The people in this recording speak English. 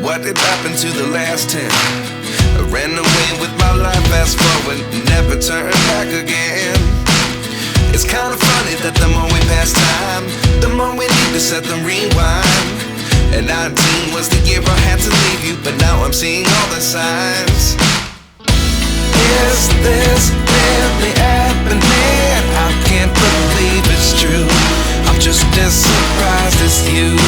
What did happen to the last 10? I ran away with my life, fast forward, never turn back again. It's kind of funny that the more we pass time, the more we need to set them rewind. And 19 was the year I had to leave you, but now I'm seeing all the signs. Is this really happening? I can't believe it's true. I'm just as surprised as you.